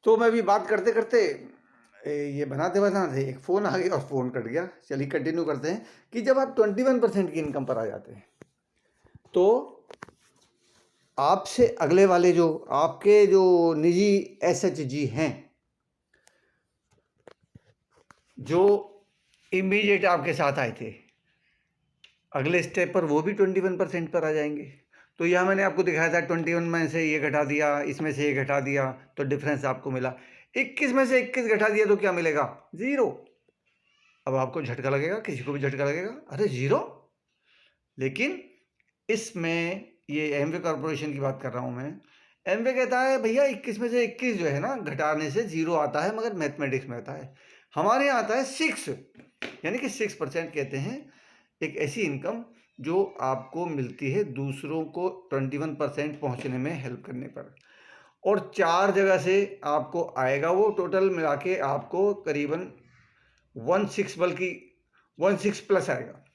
तो मैं भी बात करते करते ये बनाते बनाते एक फ़ोन आ गया और फ़ोन कट गया। चलिए कंटिन्यू करते हैं कि जब आप 21% की इनकम पर आ जाते हैं तो आपसे अगले वाले जो आपके जो निजी एसएचजी हैं, जो इमीडिएट आपके साथ आए थे, अगले स्टेप पर वो भी 21% पर आ जाएंगे। तो यहाँ मैंने आपको दिखाया था 21 में से ये घटा दिया, इसमें से ये घटा दिया, तो डिफरेंस आपको मिला। 21 में से 21 घटा दिया तो क्या मिलेगा? ज़ीरो। अब आपको झटका लगेगा, किसी को भी झटका लगेगा, अरे ज़ीरो। लेकिन इसमें ये एमवे कॉर्पोरेशन की बात कर रहा हूँ मैं। एमवे कहता है भैया 21 में से 21 जो है ना, घटाने से ज़ीरो आता है, मगर मैथमेटिक्स में आता है। हमारे यहाँ आता है 6, यानी कि 6% कहते हैं एक ऐसी इनकम जो आपको मिलती है दूसरों को 21% पहुँचने में हेल्प करने पर। और 4 जगह से आपको आएगा, वो टोटल मिला के आपको करीबन 16, बल्कि 16 प्लस आएगा।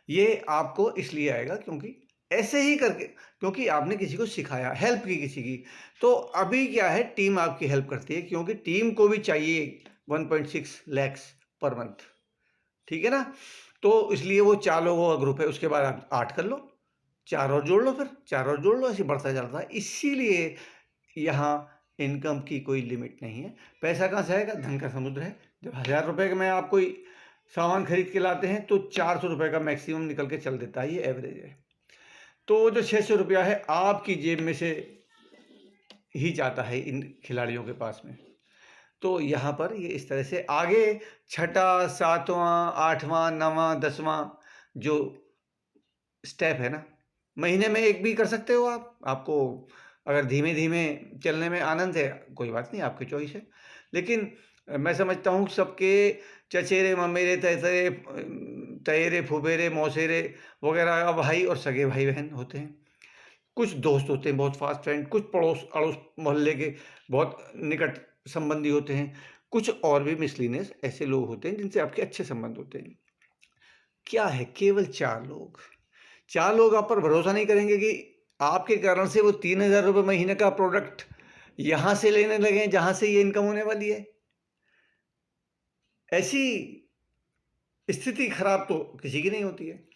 ये आपको इसलिए आएगा क्योंकि ऐसे ही करके, क्योंकि आपने किसी को सिखाया, हेल्प की किसी की। तो अभी क्या है, टीम आपकी हेल्प करती है, क्योंकि टीम को भी चाहिए 1.6 lakhs पर मंथ, ठीक है ना। तो इसलिए वो 4 लोगों का ग्रुप है, उसके बाद आप 8 कर लो, 4 और जोड़ लो, फिर 4 और जोड़ लो, ऐसे बढ़ता जाता है। इसीलिए यहाँ इनकम की कोई लिमिट नहीं है। पैसा कहाँ से आएगा? धन का समुद्र है। जब 1000 रुपये का मैं आप कोई सामान खरीद के लाते हैं तो 400 रुपये का मैक्सिमम निकल के चल देता है, ये एवरेज है। तो जो 600 रुपया है आपकी जेब में से ही जाता है इन खिलाड़ियों के पास में। तो यहाँ पर ये इस तरह से आगे छठा, सातवां, आठवां, नवां, 10वां जो स्टेप है ना, महीने में एक भी कर सकते हो आप। आपको अगर धीमे धीमे चलने में आनंद है, कोई बात नहीं, आपकी चॉइस है। लेकिन मैं समझता हूँ सबके चचेरे ममेरे तैतरे तएरे फुफेरे मौसेरे वगैरह भाई और सगे भाई बहन होते हैं। कुछ दोस्त होते हैं बहुत फास्ट फ्रेंड, कुछ पड़ोस अड़ोस मोहल्ले के बहुत निकट संबंधी होते हैं, कुछ और भी मिसलिनियस ऐसे लोग होते हैं जिनसे आपके अच्छे संबंध होते हैं। क्या है, केवल 4 लोग। 4 लोग आप पर भरोसा नहीं करेंगे कि आपके कारण से वो 3000 रुपये महीने का प्रोडक्ट यहाँ से लेने लगे जहाँ से ये इनकम होने वाली है। ऐसी स्थिति खराब तो किसी की नहीं होती है।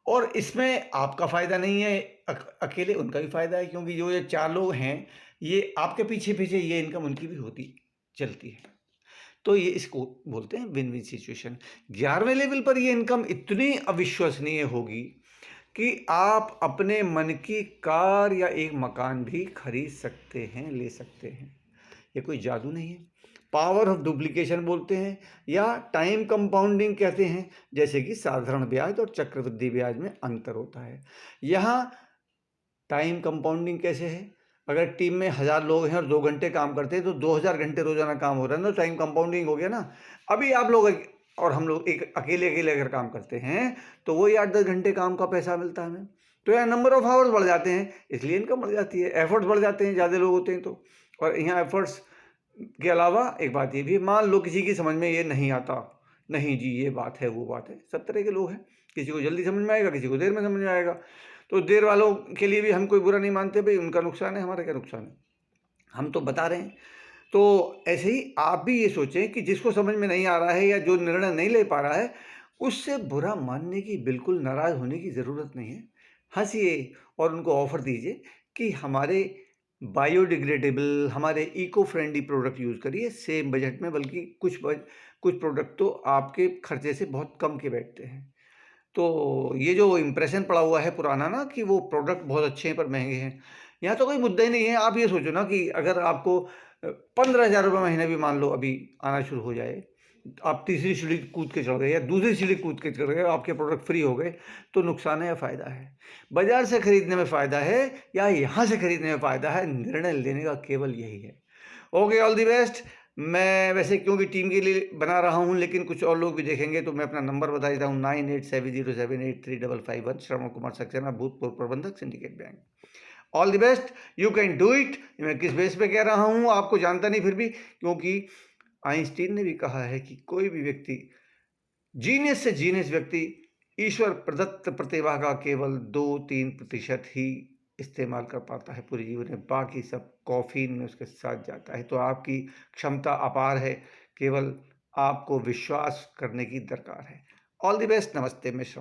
और इसमें आपका फ़ायदा नहीं है अकेले, उनका भी फ़ायदा है, क्योंकि जो ये 4 लोग हैं, ये आपके पीछे-पीछे ये इनकम उनकी भी होती चलती है। तो ये इसको बोलते हैं विन-विन सिचुएशन। 11वें लेवल पर ये इनकम इतनी अविश्वसनीय होगी कि आप अपने मन की कार या एक मकान भी खरीद सकते हैं, ले सकते हैं। ये कोई जादू नहीं है। पावर ऑफ डुप्लीकेशन बोलते हैं या टाइम कंपाउंडिंग कहते हैं। जैसे कि साधारण ब्याज और चक्रवृद्धि ब्याज में अंतर होता है। यहाँ टाइम कंपाउंडिंग कैसे है? अगर टीम में 1000 लोग हैं और 2 घंटे काम करते हैं तो 2000 घंटे रोजाना काम हो रहा है ना, टाइम कंपाउंडिंग हो गया ना। अभी आप लोग और हम लोग एक अकेले अकेले अगर काम करते हैं तो वही 8-10 घंटे काम का पैसा मिलता है हमें। तो यहाँ नंबर ऑफ आवर्स बढ़ जाते हैं, इसलिए इनकम बढ़ जाती है। एफर्ट्स बढ़ जाते हैं, ज़्यादा लोग होते हैं तो। और यहाँ एफर्ट्स के अलावा एक बात ये भी, मान लो किसी की समझ में ये नहीं आता, नहीं जी ये बात है वो बात है, सब तरह के लोग हैं। किसी को जल्दी समझ में आएगा, किसी को देर में समझ में आएगा। तो देर वालों के लिए भी हम कोई बुरा नहीं मानते, भाई उनका नुकसान है, हमारा क्या नुकसान है, हम तो बता रहे हैं। तो ऐसे ही आप भी ये सोचें कि जिसको समझ में नहीं आ रहा है या जो निर्णय नहीं ले पा रहा है, उससे बुरा मानने की, बिल्कुल नाराज़ होने की ज़रूरत नहीं है। हँसिए और उनको ऑफ़र दीजिए कि हमारे बायोडिग्रेडेबल, हमारे इको फ्रेंडली प्रोडक्ट यूज़ करिए सेम बजट में, बल्कि कुछ प्रोडक्ट तो आपके खर्चे से बहुत कम के बैठते हैं। तो ये जो इम्प्रेशन पड़ा हुआ है पुराना ना कि वो प्रोडक्ट बहुत अच्छे हैं पर महँगे हैं, यहाँ तो कोई मुद्दा ही नहीं है। आप ये सोचो ना कि अगर आपको 15,000 रुपये महीने भी मान लो अभी आना शुरू हो जाए, आप तीसरी सीढ़ी कूद के चढ़ गए या दूसरी सीढ़ी कूद के चढ़ गए, आपके प्रोडक्ट फ्री हो गए, तो नुकसान है या फ़ायदा है? बाज़ार से खरीदने में फ़ायदा है या यहाँ से खरीदने में फ़ायदा है? निर्णय लेने का केवल यही है। Okay, all the best. मैं वैसे क्योंकि टीम के लिए बना रहा हूँ, लेकिन कुछ और लोग भी देखेंगे तो मैं अपना नंबर बता देता हूँ 9870783551। श्रवण कुमार सक्सेना, भूतपूर्व प्रबंधक, syndicate bank. All the best, you can do it. मैं किस बेस पे कह रहा हूँ आपको जानता नहीं, फिर भी क्योंकि आइंस्टीन ने भी कहा है कि कोई भी व्यक्ति, जीनियस से जीनियस व्यक्ति, ईश्वर प्रदत्त प्रतिभा का केवल 2-3% ही इस्तेमाल कर पाता है पूरे जीवन में, बाकी सब कॉफ़ीन में उसके साथ जाता है। तो आपकी क्षमता अपार है, केवल आपको विश्वास करने की दरकार है। All the best. नमस्ते, मिस्टर